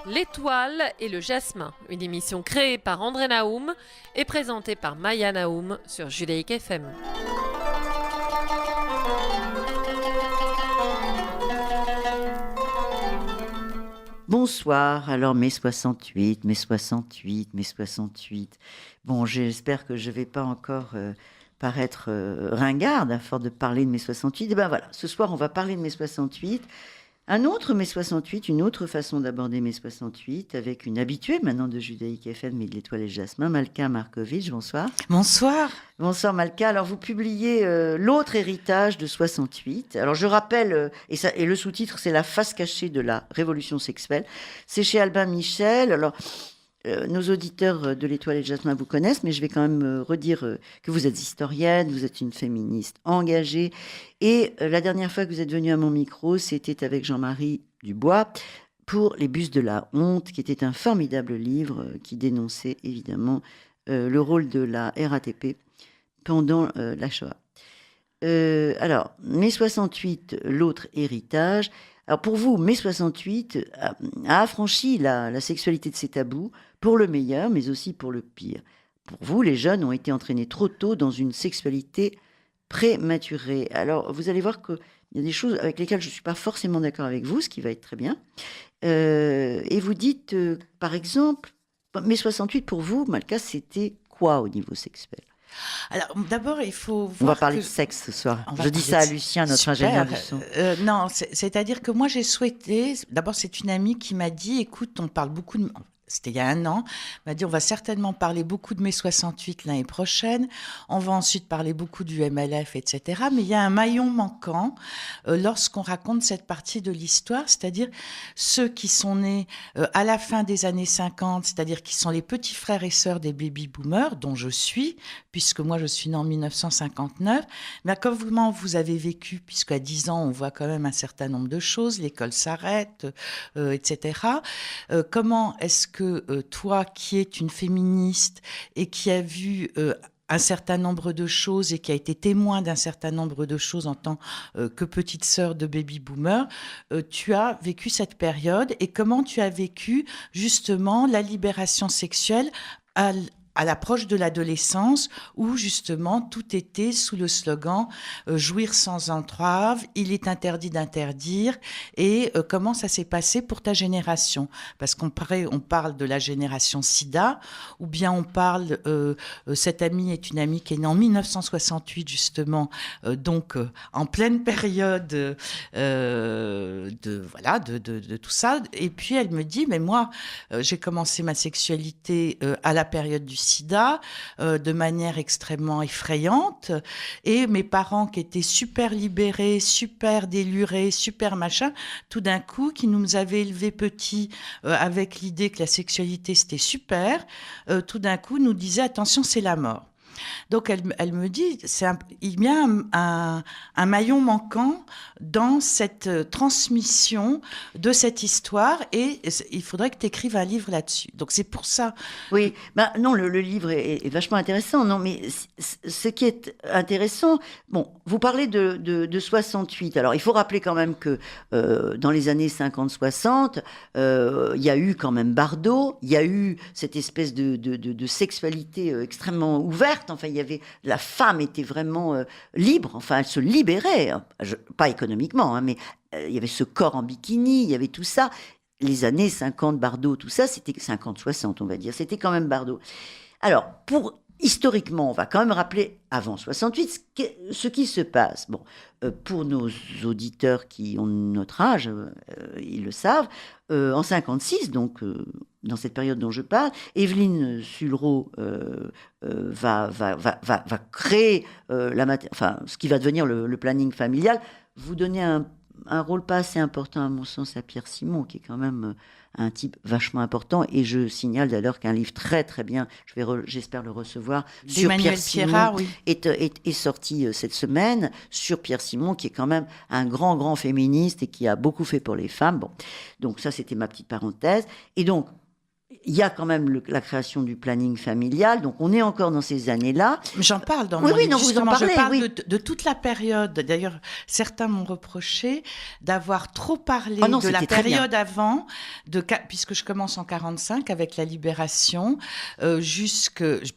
L'étoile et le jasmin, une émission créée par André Naoum et présentée par Maya Naoum sur Judaïque FM. Bonsoir, alors mai 68. Bon, j'espère que je ne vais pas encore paraître ringarde à force de parler de mai 68. Et bien voilà, ce soir on va parler de mai 68. Un autre mai 68, une autre façon d'aborder mai 68, avec une habituée maintenant de Judaïque FM et de l'Étoile et le Jasmin, Malka Markovitch, bonsoir. Bonsoir. Bonsoir Malka. Alors vous publiez L'autre héritage de 68. Alors je rappelle, et le sous-titre c'est La face cachée de la révolution sexuelle. C'est chez Albin Michel. Alors nos auditeurs de l'Étoile et le Jasmin vous connaissent, mais je vais quand même redire que vous êtes historienne, vous êtes une féministe engagée. Et la dernière fois que vous êtes venue à mon micro, c'était avec Jean-Marie Dubois pour Les Bus de la honte, qui était un formidable livre qui dénonçait évidemment le rôle de la RATP pendant la Shoah. Alors, mai 68, l'autre héritage. Alors pour vous, mai 68 a affranchi la sexualité de ses tabous, pour le meilleur, mais aussi pour le pire. Pour vous, les jeunes ont été entraînés trop tôt dans une sexualité prématurée. Alors, vous allez voir qu'il y a des choses avec lesquelles je ne suis pas forcément d'accord avec vous, ce qui va être très bien. Et vous dites, par exemple, mai 68, pour vous, Malka, c'était quoi au niveau sexuel ? Alors, d'abord, il faut voir On va parler de sexe ce soir. Je dis ça à Lucien, notre ingénieur du son. Non, c'est-à-dire que moi, j'ai souhaité... D'abord, c'est une amie qui m'a dit, écoute, on parle beaucoup de... C'était il y a un an, m'a dit on va certainement parler beaucoup de mai 68 l'année prochaine, on va ensuite parler beaucoup du MLF, etc. Mais il y a un maillon manquant lorsqu'on raconte cette partie de l'histoire, c'est-à-dire ceux qui sont nés à la fin des années 50, c'est-à-dire qui sont les petits frères et sœurs des baby-boomers, dont je suis, puisque moi je suis née en 1959. Mais comment vous avez vécu, puisqu'à 10 ans on voit quand même un certain nombre de choses, l'école s'arrête, etc. Comment est-ce que toi, qui es une féministe et qui a vu un certain nombre de choses et qui a été témoin d'un certain nombre de choses en tant que petite sœur de baby boomer, tu as vécu cette période et comment tu as vécu justement la libération sexuelle à l'approche de l'adolescence, où justement tout était sous le slogan jouir sans entrave, il est interdit d'interdire, et comment ça s'est passé pour ta génération ? Parce on parle de la génération SIDA, ou bien on parle, cette amie est une amie qui est née en 1968 justement, donc en pleine période de tout ça, et puis elle me dit, mais moi j'ai commencé ma sexualité à la période du SIDA, de manière extrêmement effrayante, et mes parents qui étaient super libérés, super délurés, super machin, tout d'un coup, qui nous avaient élevés petits avec l'idée que la sexualité c'était super, tout d'un coup nous disaient attention, c'est la mort. Donc elle me dit, il y a un maillon manquant dans cette transmission de cette histoire, et il faudrait que tu écrives un livre là-dessus. Donc c'est pour ça. Oui, non, le livre est vachement intéressant. Non, mais ce qui est intéressant, bon, vous parlez de 68. Alors il faut rappeler quand même que dans les années 50-60, il y a eu quand même Bardot, il y a eu cette espèce de sexualité extrêmement ouverte. Enfin, la femme était vraiment libre. Enfin, elle se libérait, pas économiquement, mais il y avait ce corps en bikini, il y avait tout ça. Les années 50, Bardot, tout ça, c'était 50-60, on va dire. C'était quand même Bardot. Alors, historiquement, on va quand même rappeler avant 68 ce qui se passe. Bon, pour nos auditeurs qui ont notre âge, ils le savent. En 56, donc dans cette période dont je parle, Évelyne Sulro va créer ce qui va devenir le planning familial. Vous donnez un rôle pas assez important à mon sens à Pierre Simon, qui est quand même un type vachement important, et je signale d'ailleurs qu'un livre très très bien, j'espère le recevoir, sur Pierre Simon, oui, est sorti cette semaine, sur Pierre Simon, qui est quand même un grand féministe et qui a beaucoup fait pour les femmes. Bon, donc ça c'était ma petite parenthèse. Et donc il y a quand même la création du planning familial, donc on est encore dans ces années-là. J'en parle dans mon livre. Non, justement, vous en parlez, je parle de toute la période. D'ailleurs, certains m'ont reproché d'avoir trop parlé de la période avant, puisque je commence en 45 avec la Libération,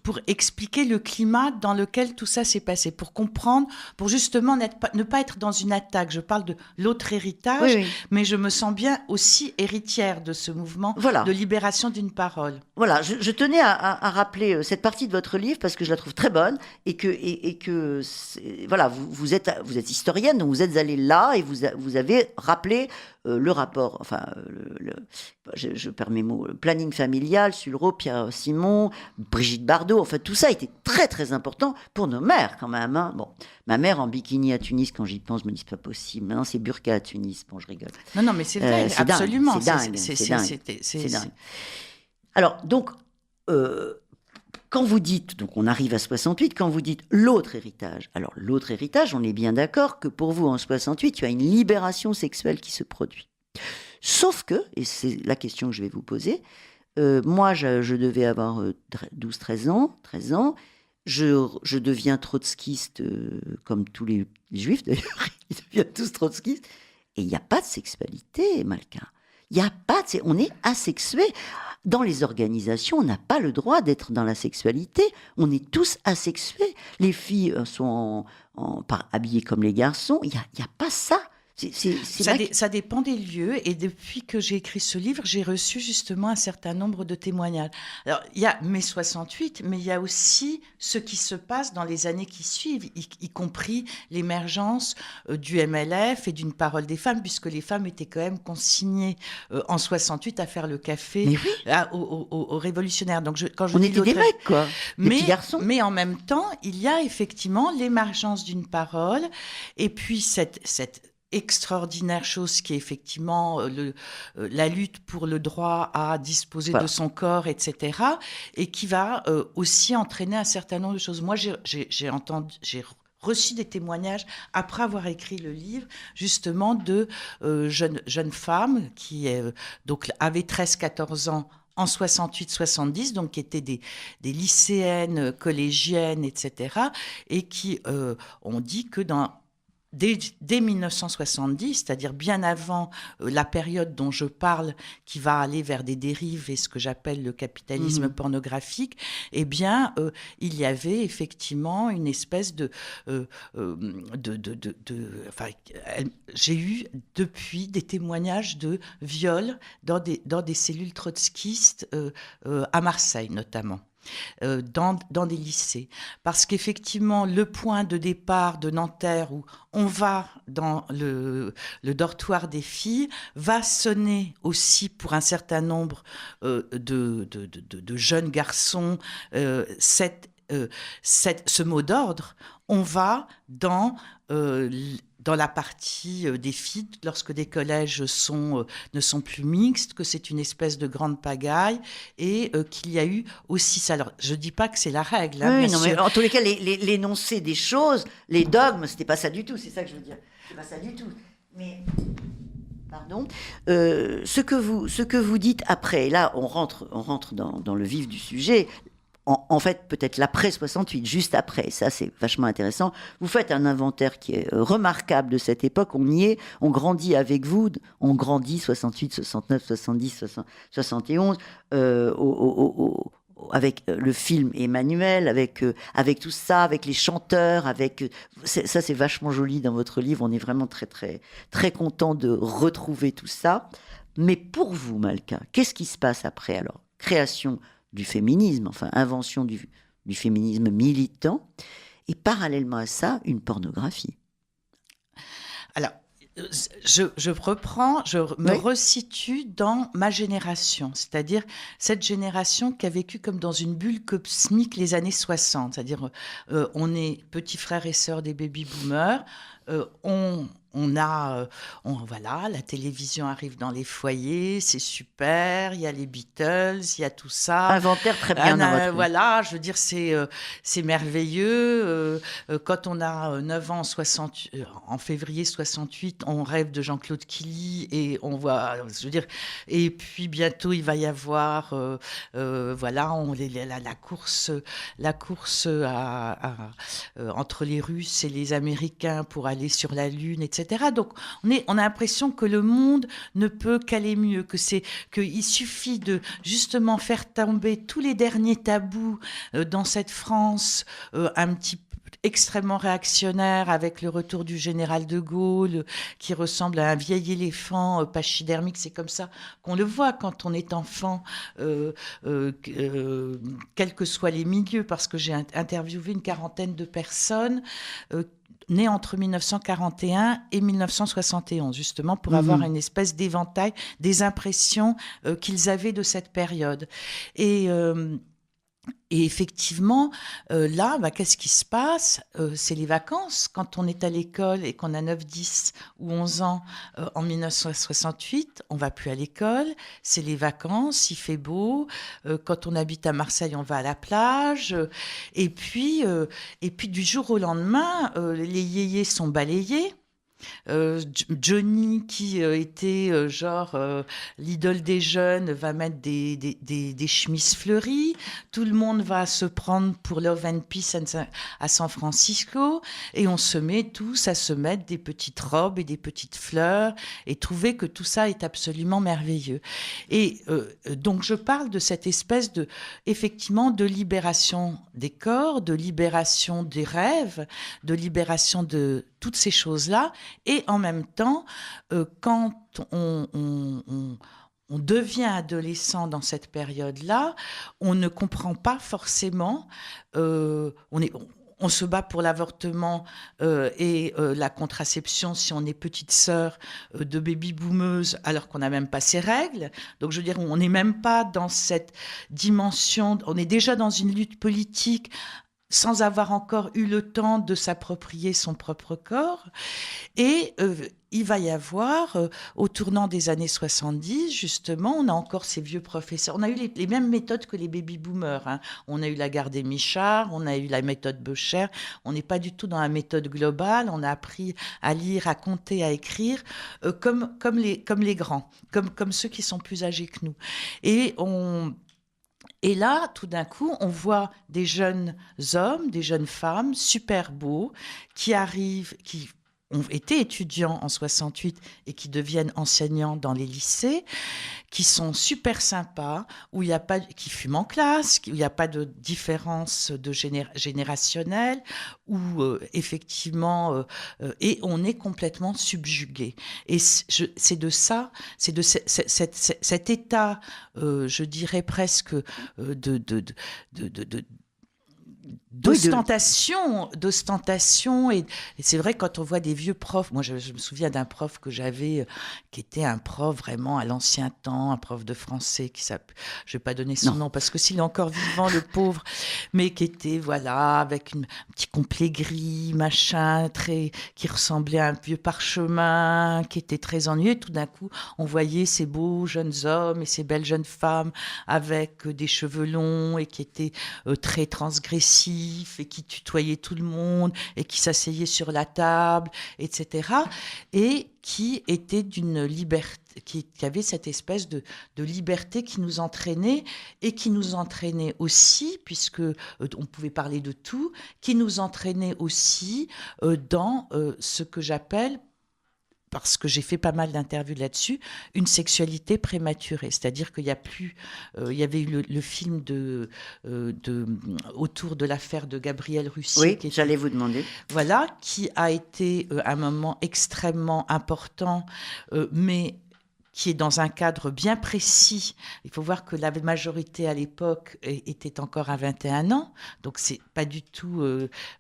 pour expliquer le climat dans lequel tout ça s'est passé, pour comprendre, pour justement ne pas être dans une attaque. Je parle de l'autre héritage, Oui, oui. mais je me sens bien aussi héritière de ce mouvement Voilà. de libération d'une parole. Voilà, je tenais à rappeler cette partie de votre livre parce que je la trouve très bonne et que voilà, vous êtes historienne, donc vous êtes allée là et vous avez rappelé le rapport, enfin, je perds mes mots, le planning familial, Sulro, Pierre Simon, Brigitte Bardot, enfin tout ça était très très important pour nos mères quand même. Hein. Bon, ma mère en bikini à Tunis, quand j'y pense, je me dis c'est pas possible. Maintenant c'est burqa à Tunis, bon je rigole. Non, mais c'est vrai, C'est dingue, absolument. c'est dingue, c'est dingue. Alors, donc, quand vous dites, donc on arrive à 68, quand vous dites l'autre héritage, alors l'autre héritage, on est bien d'accord que pour vous, en 68, il y a une libération sexuelle qui se produit. Sauf que, et c'est la question que je vais vous poser, moi, je devais avoir 12-13 ans, 13 ans, je deviens trotskiste, comme tous les juifs d'ailleurs, ils deviennent tous trotskistes, et il n'y a pas de sexualité, Malka. Il n'y a pas de... On est asexué. Dans les organisations, on n'a pas le droit d'être dans la sexualité. On est tous asexués. Les filles sont habillées comme les garçons. Il n'y a pas ça. Ça dépend des lieux. Et depuis que j'ai écrit ce livre, j'ai reçu justement un certain nombre de témoignages. Alors, il y a mai 68, mais il y a aussi ce qui se passe dans les années qui suivent, y compris l'émergence du MLF et d'une parole des femmes, puisque les femmes étaient quand même consignées en 68 à faire le café aux révolutionnaires. Donc, on était des mecs, quoi. Des petits garçons. Mais en même temps, il y a effectivement l'émergence d'une parole et puis cette extraordinaire chose qui est effectivement la lutte pour le droit à disposer de son corps, etc., et qui va aussi entraîner un certain nombre de choses. Moi, j'ai reçu des témoignages après avoir écrit le livre, justement de jeunes femmes qui donc avaient 13-14 ans en 68-70, donc qui étaient des lycéennes, collégiennes, etc., et qui ont dit que dès 1970, c'est-à-dire bien avant la période dont je parle, qui va aller vers des dérives et ce que j'appelle le capitalisme pornographique, eh bien, il y avait effectivement une espèce j'ai eu depuis des témoignages de viols dans des cellules trotskistes à Marseille notamment. Dans des lycées. Parce qu'effectivement, le point de départ de Nanterre, où on va dans le dortoir des filles, va sonner aussi pour un certain nombre de jeunes garçons ce mot d'ordre. On va dans la partie des filles, lorsque des collèges ne sont plus mixtes, que c'est une espèce de grande pagaille et qu'il y a eu aussi ça. Alors, je ne dis pas que c'est la règle. Hein, oui, non, mais en tous les cas, l'énoncé des choses, les dogmes, ce n'était pas ça du tout, c'est ça que je veux dire. Ce n'est pas ça du tout. Mais... Pardon. Ce que vous dites après, là, on rentre dans le vif du sujet. En fait, peut-être l'après 68, juste après, ça c'est vachement intéressant. Vous faites un inventaire qui est remarquable de cette époque, on y est, on grandit avec vous, on grandit 68, 69, 70, 71, avec le film Emmanuel, avec tout ça, avec les chanteurs, ça c'est vachement joli dans votre livre, on est vraiment très très très content de retrouver tout ça. Mais pour vous, Malka, qu'est-ce qui se passe après alors? Création du féminisme, enfin invention du féminisme militant, et parallèlement à ça, une pornographie. Alors, je me resitue dans ma génération, c'est-à-dire cette génération qui a vécu comme dans une bulle cosmique les années 60, c'est-à-dire on est petits frères et sœurs des baby-boomers, voilà, la télévision arrive dans les foyers, c'est super, il y a les Beatles, il y a tout ça. Inventaire très bien dans votre livre. Voilà, je veux dire, c'est merveilleux. Quand on a 9 ans en février 68, on rêve de Jean-Claude Killy et on voit, je veux dire, et puis bientôt il va y avoir, voilà, la course entre les Russes et les Américains pour aller sur la Lune, etc. etc. Donc, on a l'impression que le monde ne peut qu'aller mieux, qu'il suffit de justement faire tomber tous les derniers tabous dans cette France un petit peu extrêmement réactionnaire, avec le retour du général de Gaulle qui ressemble à un vieil éléphant pachydermique. C'est comme ça qu'on le voit quand on est enfant, quels que soient les milieux, parce que j'ai interviewé une quarantaine de personnes nés entre 1941 et 1971, justement pour avoir une espèce d'éventail des impressions qu'ils avaient de cette période. Et effectivement, là, qu'est-ce qui se passe ? C'est les vacances. Quand on est à l'école et qu'on a 9, 10 ou 11 ans en 1968, on ne va plus à l'école. C'est les vacances, il fait beau. Quand on habite à Marseille, on va à la plage. Et puis du jour au lendemain, les yéyés sont balayés. Johnny, qui était l'idole des jeunes, va mettre des chemises fleuries. Tout le monde va se prendre pour Love and Peace à San Francisco. Et on se met tous à se mettre des petites robes et des petites fleurs et trouver que tout ça est absolument merveilleux. Et donc, je parle de cette espèce effectivement, de libération des corps, de libération des rêves, de libération de toutes ces choses-là. Et en même temps, quand on devient adolescent dans cette période-là, on ne comprend pas forcément, on se bat pour l'avortement et la contraception si on est petite sœur de baby-boomeuse alors qu'on n'a même pas ses règles. Donc, je veux dire, on n'est même pas dans cette dimension, on est déjà dans une lutte politique sans avoir encore eu le temps de s'approprier son propre corps. Et il va y avoir, au tournant des années 70, justement, on a encore ces vieux professeurs. On a eu les mêmes méthodes que les baby-boomers. Hein. On a eu la Gardée Michard, on a eu la méthode Becher. On n'est pas du tout dans la méthode globale. On a appris à lire, à compter, à écrire, comme les grands, comme ceux qui sont plus âgés que nous. Et là, tout d'un coup, on voit des jeunes hommes, des jeunes femmes super beaux qui arrivent, qui ont été étudiants en 68 et qui deviennent enseignants dans les lycées, qui sont super sympas, où il y a pas, qui fument en classe, où il n'y a pas de différence générationnelle, où effectivement, et on est complètement subjugué. Et c'est de ça, c'est de cet état, je dirais presque d'ostentation et c'est vrai quand on voit des vieux profs, moi je me souviens d'un prof que j'avais qui était un prof vraiment à l'ancien temps, un prof de français je vais pas donner son nom parce que s'il est encore vivant le pauvre, mais qui était voilà avec un petit complet gris machin qui ressemblait à un vieux parchemin, qui était très ennuyeux. Tout d'un coup on voyait ces beaux jeunes hommes et ces belles jeunes femmes avec des cheveux longs et qui étaient très transgressifs et qui tutoyait tout le monde et qui s'asseyait sur la table, etc. Et qui était d'une liberté, qui avait cette espèce de liberté qui nous entraînait et qui nous entraînait aussi, puisque on pouvait parler de tout, qui nous entraînait aussi dans ce que j'appelle, parce que j'ai fait pas mal d'interviews là-dessus, une sexualité prématurée. C'est-à-dire qu'il y a plus... il y avait eu le film autour de l'affaire de Gabriel Russier. Oui, j'allais vous demander. Voilà, qui a été un moment extrêmement important, mais qui est dans un cadre bien précis. Il faut voir que la majorité à l'époque était encore à 21 ans, donc c'est pas du tout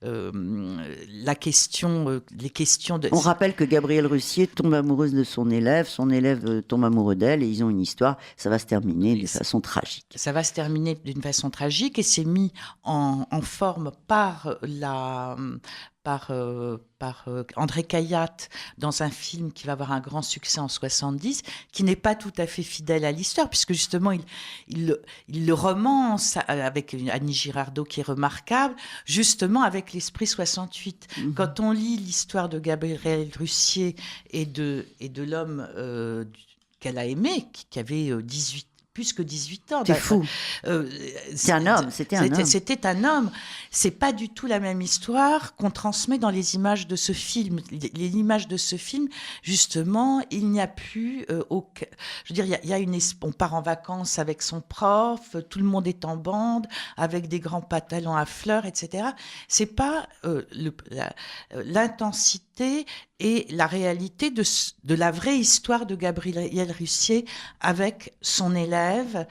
la question, les questions de... On rappelle que Gabrielle Russier tombe amoureuse de son élève tombe amoureux d'elle, et ils ont une histoire, ça va se terminer d'une façon tragique. Ça va se terminer d'une façon tragique, et c'est mis en forme par André Cayatte dans un film qui va avoir un grand succès en 70, qui n'est pas tout à fait fidèle à l'histoire, puisque justement il le romance avec Annie Girardot qui est remarquable, justement avec l'esprit 68. Quand on lit l'histoire de Gabriel Russier et de l'homme qu'elle a aimé, qui avait plus que 18 ans. C'est fou. C'était un homme. C'était un homme. C'est pas du tout la même histoire qu'on transmet dans les images de ce film. Les images de ce film, justement, il n'y a plus aucun... Je veux dire, il y a on part en vacances avec son prof, tout le monde est en bande, avec des grands pantalons à fleurs, etc. C'est pas l'intensité et la réalité de la vraie histoire de Gabriel Russier avec son élève.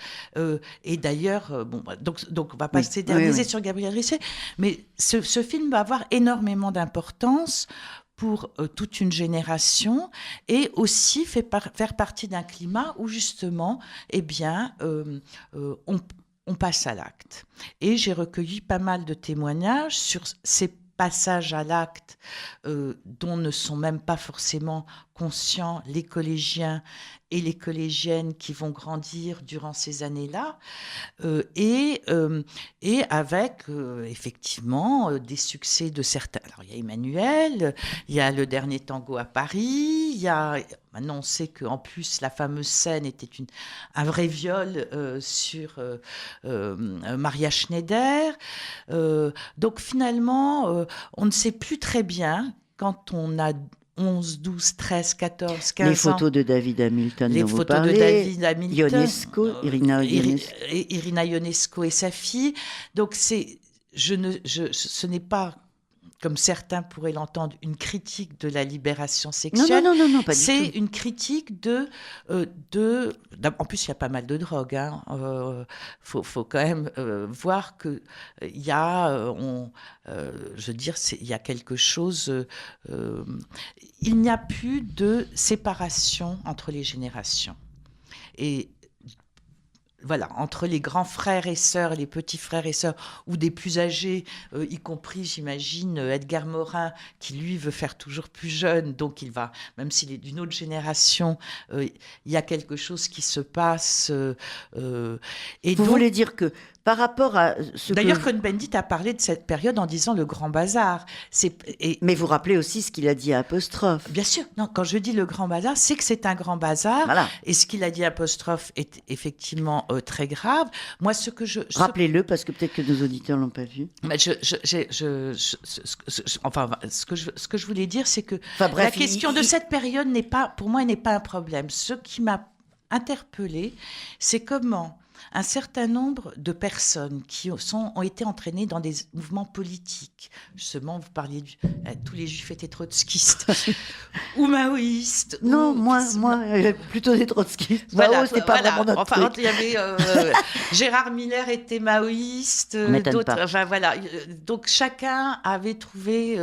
Et d'ailleurs, donc on va pas s'éterniser sur Gabriel Russier, mais ce film va avoir énormément d'importance pour toute une génération et aussi faire partie d'un climat où justement, eh bien, on passe à l'acte. Et j'ai recueilli pas mal de témoignages sur ces passages à l'acte dont ne sont même pas forcément conscients les collégiens et les collégiennes qui vont grandir durant ces années-là, et avec effectivement des succès de certains. Alors il y a Emmanuel, il y a Le Dernier Tango à Paris, il y a... Maintenant on sait qu'en plus la fameuse scène était un vrai viol sur Maria Schneider. Donc finalement, on ne sait plus très bien quand on a 11, 12, 13, 14, 15 ans. Les photos de David Hamilton, les photos de David Hamilton, Irina Ionesco et sa fille. Donc ce n'est pas, comme certains pourraient l'entendre, une critique de la libération sexuelle. Non, pas du tout. C'est une critique de... En plus, il y a pas mal de drogue. Hein. Faut quand même voir que il y a... je veux dire, il y a quelque chose... il n'y a plus de séparation entre les générations. Et... Voilà, entre les grands frères et sœurs, les petits frères et sœurs, ou des plus âgés, y compris, j'imagine, Edgar Morin, qui lui veut faire toujours plus jeune, donc il va, même s'il est d'une autre génération, il y a quelque chose qui se passe. Et vous voulez dire que par rapport à ce D'ailleurs, Cohn-Bendit a parlé de cette période en disant le grand bazar. Mais vous rappelez aussi ce qu'il a dit à Apostrophe. Bien sûr. Non, quand je dis le grand bazar, c'est que c'est un grand bazar. Voilà. Et ce qu'il a dit à Apostrophe est effectivement très grave. Moi, Rappelez-le, parce que peut-être que nos auditeurs l'ont pas vu. Enfin, ce que je voulais dire, c'est que bref, la question de cette période pour moi, n'est pas un problème. Ce qui m'a interpellée, c'est comment un certain nombre de personnes qui ont été entraînées dans des mouvements politiques. Justement, vous parliez tous les juifs étaient trotskistes ou maoïstes. Non, moi, plutôt des trotskistes. Voilà, c'était pas vraiment notre truc. Il y avait Gérard Miller était maoïste, d'autres. Enfin, voilà. Donc chacun avait trouvé,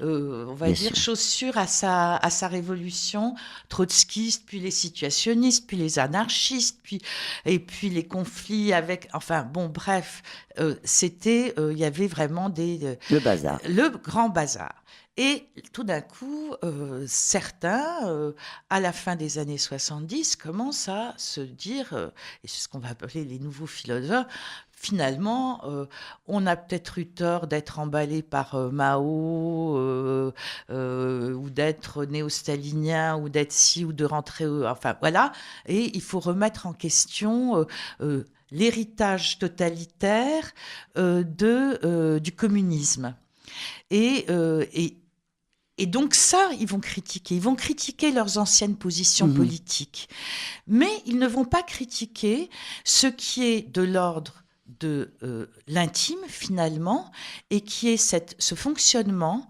on va dire, chaussure à sa révolution. Trotskistes, puis les situationnistes, puis les anarchistes, et puis les conflits avec... Enfin, bon, bref, il y avait vraiment le bazar. Le grand bazar. Et tout d'un coup, certains, à la fin des années 70, commencent à se dire, et c'est ce qu'on va appeler les nouveaux philosophes, finalement, on a peut-être eu tort d'être emballé par Mao, ou d'être néo-stalinien, ou d'être ci, ou de rentrer... enfin, voilà. Et il faut remettre en question... l'héritage totalitaire du communisme. Et donc ça, ils vont critiquer leurs anciennes positions politiques. Mais ils ne vont pas critiquer ce qui est de l'ordre de l'intime, finalement, et qui est ce fonctionnement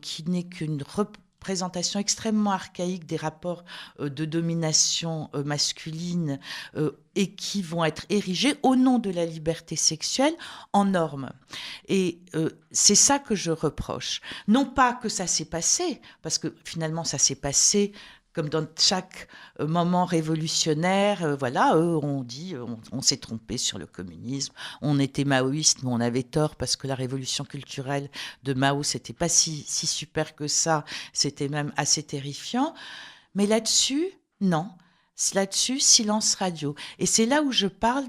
qui n'est qu'une représentation extrêmement archaïque des rapports de domination masculine et qui vont être érigés au nom de la liberté sexuelle en normes. Et c'est ça que je reproche. Non pas que ça s'est passé, parce que finalement ça s'est passé comme dans chaque moment révolutionnaire, voilà, eux ont dit, on s'est trompé sur le communisme, on était maoïste, mais on avait tort parce que la révolution culturelle de Mao, c'était pas si super que ça, c'était même assez terrifiant. Mais là-dessus, non. Là-dessus, silence radio. Et c'est là où je parle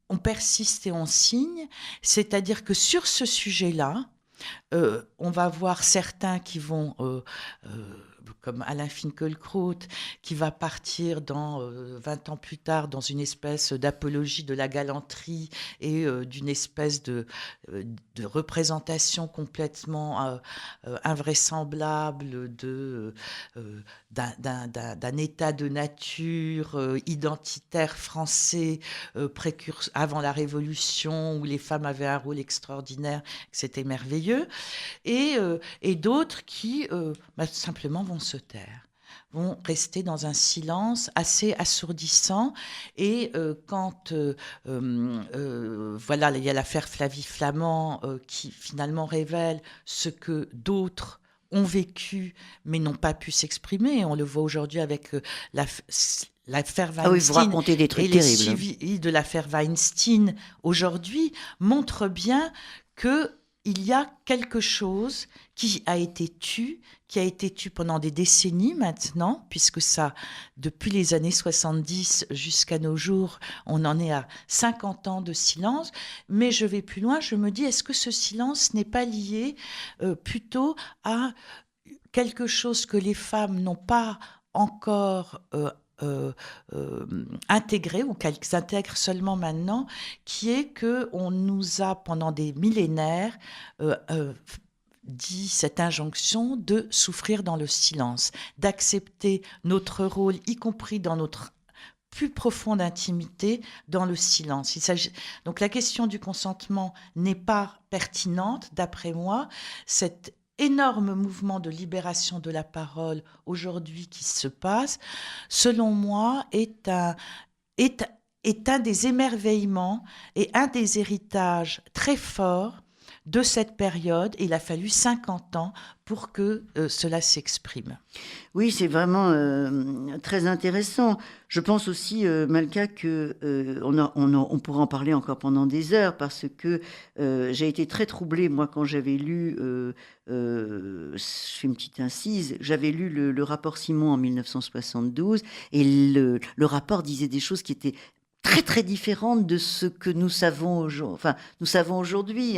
on persiste et on signe, c'est-à-dire que sur ce sujet-là, on va voir certains qui vont comme Alain Finkielkraut, qui va partir 20 ans plus tard dans une espèce d'apologie de la galanterie et d'une espèce de représentation complètement invraisemblable d'un état de nature identitaire français avant la Révolution, où les femmes avaient un rôle extraordinaire, que c'était merveilleux, et d'autres qui simplement vont se taire, vont rester dans un silence assez assourdissant. Et voilà, il y a l'affaire Flavie Flament qui finalement révèle ce que d'autres ont vécu mais n'ont pas pu s'exprimer. On le voit aujourd'hui avec l'affaire Weinstein. Ah oui, vous racontez des trucs et les terribles. suivis de l'affaire Weinstein aujourd'hui montrent bien qu'il y a quelque chose qui a été tu pendant des décennies maintenant, puisque ça, depuis les années 70 jusqu'à nos jours, on en est à 50 ans de silence. Mais je vais plus loin, je me dis, est-ce que ce silence n'est pas lié plutôt à quelque chose que les femmes n'ont pas encore intégré, ou qu'elles intègrent seulement maintenant, qui est qu'on nous a, pendant des millénaires, dit cette injonction de souffrir dans le silence, d'accepter notre rôle, y compris dans notre plus profonde intimité, dans le silence. Donc la question du consentement n'est pas pertinente, d'après moi. Cet énorme mouvement de libération de la parole aujourd'hui qui se passe, selon moi, est un des émerveillements et un des héritages très forts de cette période. Il a fallu 50 ans pour que cela s'exprime. Oui, c'est vraiment très intéressant. Je pense aussi, Malka, que on pourra en parler encore pendant des heures, parce que j'ai été très troublée, moi, quand j'avais lu, je fais une petite incise, j'avais lu le rapport Simon en 1972, et le rapport disait des choses qui étaient très très différente de ce que nous savons aujourd'hui.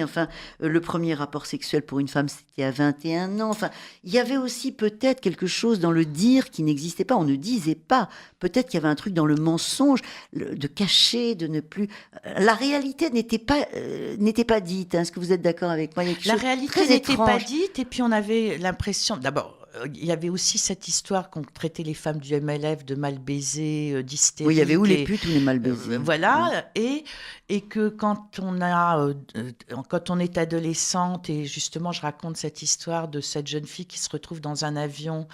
Le premier rapport sexuel pour une femme, c'était à 21 ans. Il y avait aussi peut-être quelque chose dans le dire qui n'existait pas. On ne disait pas. Peut-être qu'il y avait un truc dans le mensonge, de cacher, de ne plus. La réalité n'était pas dite. Est-ce que vous êtes d'accord avec moi? La réalité n'était pas dite, et puis on avait l'impression, d'abord, il y avait aussi cette histoire qu'on traitait les femmes du MLF de mal baisées, d'hystériques. Oui, il y avait ou les putes ou les mal baisées. Voilà, et que quand on est adolescente, et justement je raconte cette histoire de cette jeune fille qui se retrouve dans un avion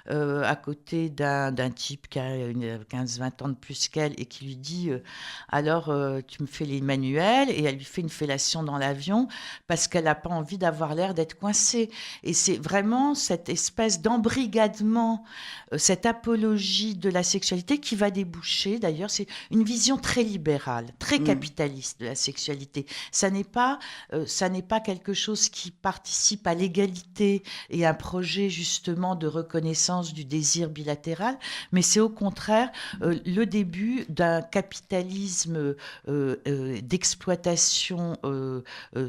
à côté d'un type qui a 15-20 ans de plus qu'elle, et qui lui dit alors tu me fais les manuels, et elle lui fait une fellation dans l'avion parce qu'elle n'a pas envie d'avoir l'air d'être coincée. Et c'est vraiment cette espèce d'embrigadement, cette apologie de la sexualité qui va déboucher, d'ailleurs, c'est une vision très libérale, très capitaliste de la sexualité. Ça n'est pas quelque chose qui participe à l'égalité et un projet justement de reconnaissance du désir bilatéral, mais c'est au contraire le début d'un capitalisme d'exploitation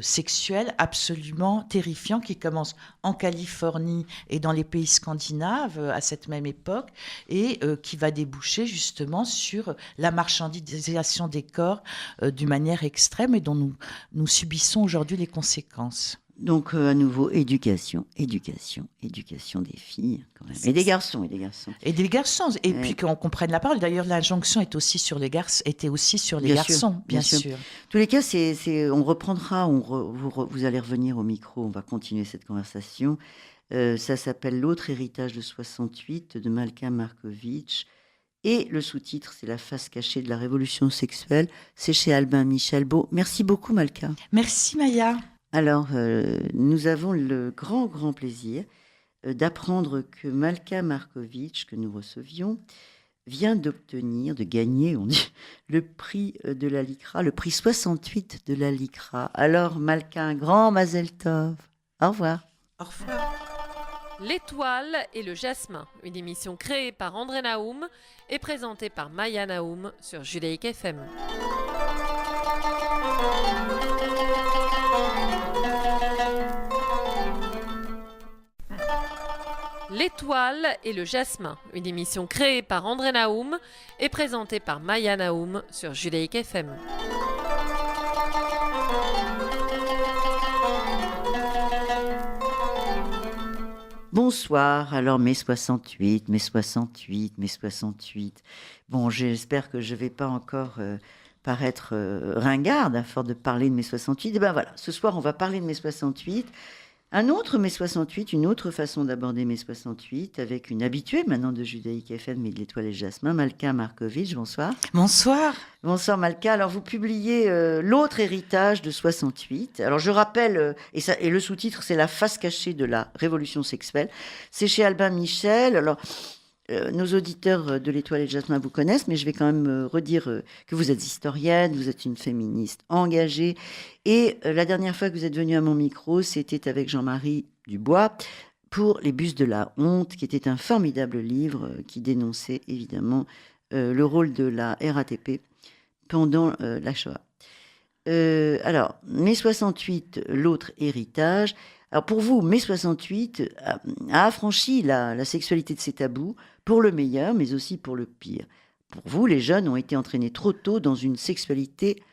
sexuelle absolument terrifiant, qui commence en Californie et dans les pays scandinaves à cette même époque, et qui va déboucher justement sur la marchandisation des corps d'une manière extrême, et dont nous subissons aujourd'hui les conséquences. Donc, à nouveau, éducation des filles, quand même. Et des garçons. Et puis qu'on comprenne la parole. D'ailleurs, l'injonction était aussi sur les garçons, bien sûr. En tous les cas, on reprendra, vous allez revenir au micro, on va continuer cette conversation. Ça s'appelle L'autre héritage de 68 de Malka Markovitch. Et le sous-titre, c'est La face cachée de la révolution sexuelle. C'est chez Albin Michel-Beau. Merci beaucoup, Malka. Merci, Maya. Alors, nous avons le grand plaisir d'apprendre que Malka Markovitch, que nous recevions, vient de gagner, on dit, le prix de la LICRA, le prix 68 de la LICRA. Alors, Malka, un grand Mazel Tov. Au revoir. Au revoir. L'étoile et le jasmin, une émission créée par André Naoum et présentée par Maya Naoum sur Judaïque FM. L'étoile et le jasmin, une émission créée par André Naoum et présentée par Maya Naoum sur Judaïque FM. Bonsoir, alors mai 68, mai 68, mai 68. Bon, j'espère que je ne vais pas encore paraître ringarde à force de parler de mai 68. Et bien voilà, ce soir on va parler de mai 68. Un autre mai 68, une autre façon d'aborder mai 68, avec une habituée maintenant de Judaïque FM et de l'Étoile et le Jasmin, Malka Markovitch, bonsoir. Bonsoir. Bonsoir Malka, alors vous publiez L'autre héritage de 68. Alors je rappelle, et le sous-titre c'est La face cachée de la révolution sexuelle. C'est chez Albin Michel. Alors nos auditeurs de l'Étoile et le Jasmin vous connaissent, mais je vais quand même redire que vous êtes historienne, vous êtes une féministe engagée. Et la dernière fois que vous êtes venue à mon micro, c'était avec Jean-Marie Dubois pour Les Bus de la honte, qui était un formidable livre qui dénonçait évidemment le rôle de la RATP pendant la Shoah. Alors, mai 68, l'autre héritage. Alors pour vous, mai 68 a affranchi la sexualité de ses tabous, pour le meilleur, mais aussi pour le pire. Pour vous, les jeunes ont été entraînés trop tôt dans une sexualité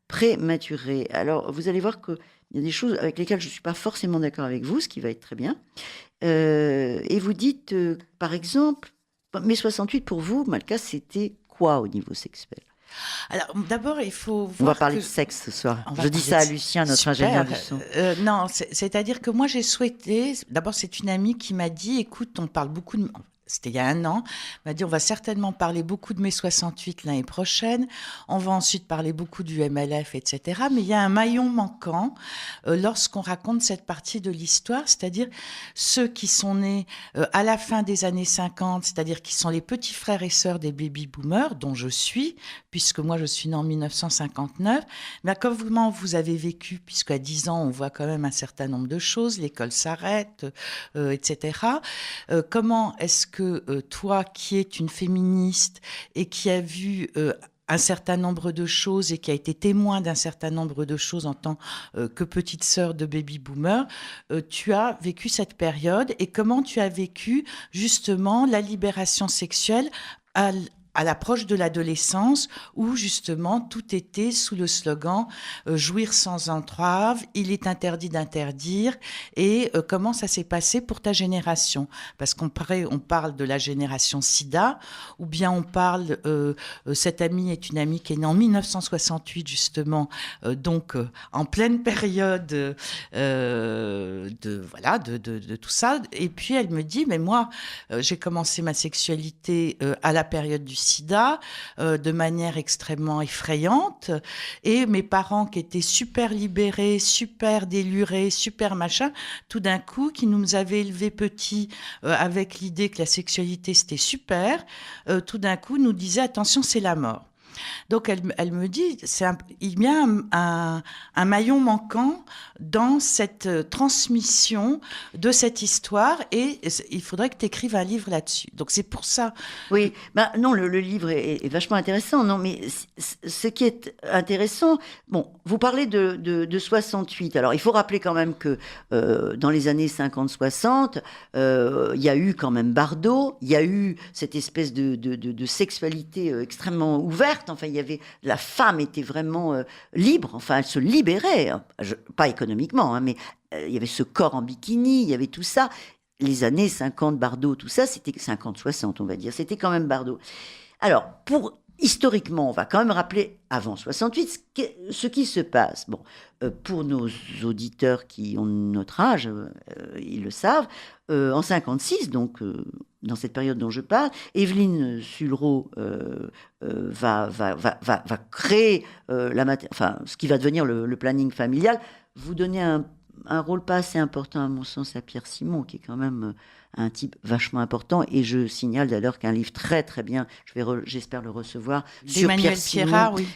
prématurée. Alors, vous allez voir qu'il y a des choses avec lesquelles je ne suis pas forcément d'accord avec vous, ce qui va être très bien. Et vous dites, par exemple, mai 68, pour vous, Malka, c'était quoi au niveau sexuel ? Alors, d'abord, il faut voir On va parler de sexe ce soir. Je dis ça à Lucien, notre ingénieur du son. Non, c'est-à-dire que moi, j'ai souhaité... D'abord, c'est une amie qui m'a dit, écoute, on parle beaucoup de... C'était il y a un an, m'a dit on va certainement parler beaucoup de mai 68 l'année prochaine, on va ensuite parler beaucoup du MLF, etc. Mais il y a un maillon manquant lorsqu'on raconte cette partie de l'histoire, c'est-à-dire ceux qui sont nés à la fin des années 50, c'est-à-dire qui sont les petits frères et sœurs des baby-boomers, dont je suis, puisque moi je suis née en 1959. Mais comment vous avez vécu, puisqu'à 10 ans on voit quand même un certain nombre de choses, l'école s'arrête, etc. Comment est-ce que toi, qui es une féministe et qui a vu un certain nombre de choses et qui a été témoin d'un certain nombre de choses en tant que petite sœur de baby boomer, tu as vécu cette période et comment tu as vécu justement la libération sexuelle à l'approche de l'adolescence, où justement tout était sous le slogan jouir sans entrave, il est interdit d'interdire, et comment ça s'est passé pour ta génération? Parce on parle de la génération SIDA, ou bien on parle, cette amie est une amie qui est née en 1968 justement, donc en pleine période de tout ça, et puis elle me dit, mais moi j'ai commencé ma sexualité à la période du sida de manière extrêmement effrayante, et mes parents qui étaient super libérés, super délurés, super machin, tout d'un coup qui nous avaient élevés petits avec l'idée que la sexualité c'était super, tout d'un coup nous disaient attention, c'est la mort. Donc elle me dit, il y a un maillon manquant dans cette transmission de cette histoire, et il faudrait que tu écrives un livre là-dessus. Donc c'est pour ça. Oui, non, le livre est vachement intéressant. Non, mais ce qui est intéressant, bon, vous parlez de 68. Alors il faut rappeler quand même que dans les années 50-60, il y a eu quand même Bardot, il y a eu cette espèce de sexualité extrêmement ouverte. Enfin, la femme était vraiment libre. Enfin, elle se libérait, pas économiquement, hein, mais il y avait ce corps en bikini, il y avait tout ça. Les années 50, Bardot, tout ça, c'était 50-60, on va dire. C'était quand même Bardot. Alors, historiquement, on va quand même rappeler avant 68 ce qui se passe. Bon, pour nos auditeurs qui ont notre âge, ils le savent. En 56, donc dans cette période dont je parle, Évelyne Sulro va créer ce qui va devenir le planning familial. Vous donnez un rôle pas assez important, à mon sens, à Pierre Simon, qui est quand même un type vachement important. Et je signale d'ailleurs qu'un livre très très bien, j'espère le recevoir, sur Emmanuel Pierre Simon, Pierrat, oui.